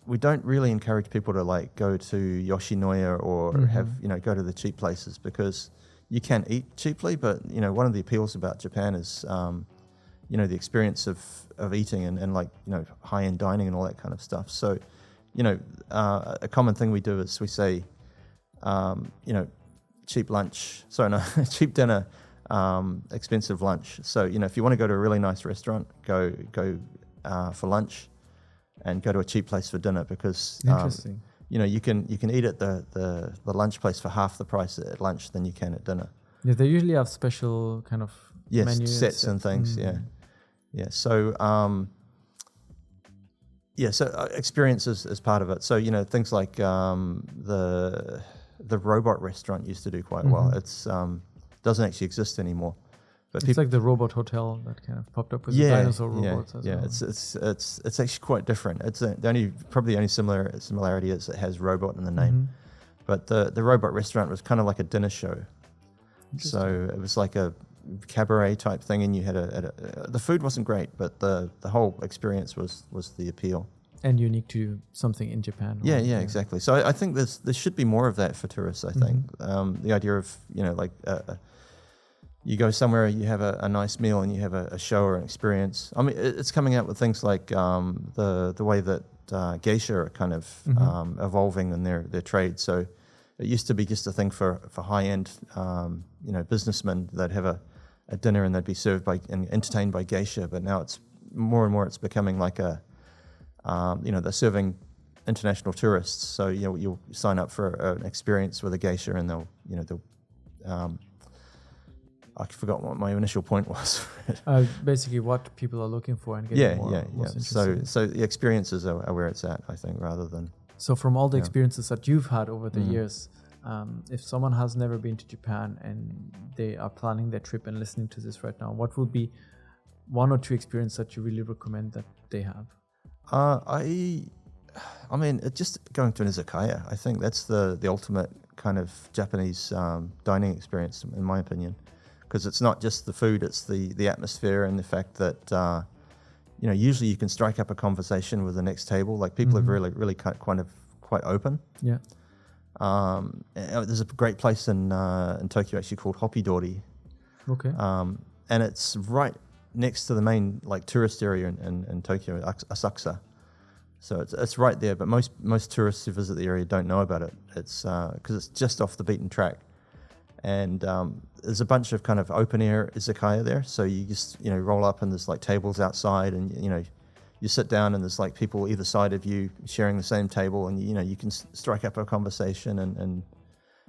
we don't really encourage people to like go to Yoshinoya or have, go to the cheap places, because you can eat cheaply, but, one of the appeals about Japan is, the experience of eating and like, high-end dining and all that kind of stuff. So, a common thing we do is we say, cheap lunch, cheap dinner, expensive lunch. So, if you want to go to a really nice restaurant, go for lunch, and go to a cheap place for dinner, because Interesting. you can eat at the lunch place for half the price at lunch than you can at dinner. Yeah, they usually have special kind of menu sets and things. So experience is part of it. So things like the robot restaurant used to do quite well. It's doesn't actually exist anymore. But it's like the robot hotel that kind of popped up with the dinosaur robots as well. It's actually quite different. It's the only similarity is it has robot in the name. But the robot restaurant was kind of like a dinner show. So it was like a cabaret type thing, and you had the food wasn't great, but the whole experience was the appeal. And unique to something in Japan. Yeah, exactly. So I think there should be more of that for tourists, I think. The idea of, you go somewhere, you have a nice meal, and you have a show or an experience. I mean, it's coming out with things like the way that geisha are kind of evolving in their trade. So it used to be just a thing for high-end, businessmen that have a dinner and they'd be served and entertained by geisha. But now it's more and more it's becoming like they're serving international tourists. So you'll sign up for an experience with a geisha, and they'll I forgot what my initial point was. Basically, what people are looking for and getting more interested. So the experiences are where it's at, I think, rather than. So from all the experiences that you've had over the years, if someone has never been to Japan and they are planning their trip and listening to this right now, what would be one or two experiences that you really recommend that they have? I mean, just going to an izakaya, I think that's the ultimate kind of Japanese dining experience, in my opinion. Because it's not just the food, it's the atmosphere and the fact that, usually you can strike up a conversation with the next table. Like people are really quite open. Yeah. There's a great place in Tokyo actually called Hoppidori. Okay. And it's right next to the main tourist area in Tokyo, Asakusa. So it's right there, but most tourists who visit the area don't know about it. It's because it's just off the beaten track. And there's a bunch of kind of open air izakaya there. So you just, roll up and there's tables outside, and, you sit down and there's people either side of you sharing the same table, and, you can strike up a conversation. And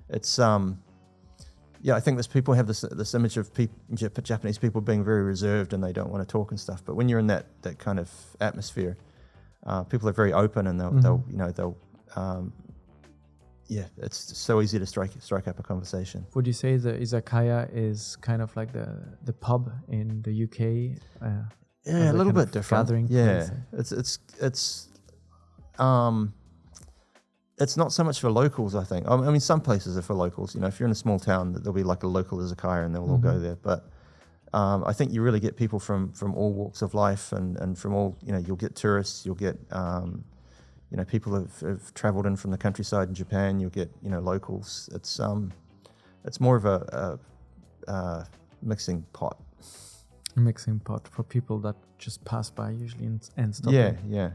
it's, I think people have this image of Japanese people being very reserved and they don't want to talk and stuff. But when you're in that kind of atmosphere, people are very open, and they'll it's so easy to strike up a conversation. Would you say the izakaya is kind of like the pub in the UK? A little bit different. Gathering place? It's not so much for locals, I think. I mean, some places are for locals. If you're in a small town, there'll be a local izakaya, and they'll all go there. But I think you really get people from all walks of life, and from all, you'll get tourists, you'll get people who've traveled in from the countryside in Japan, you'll get, locals. It's more of a mixing pot. A mixing pot for people that just pass by usually and stop. Yeah.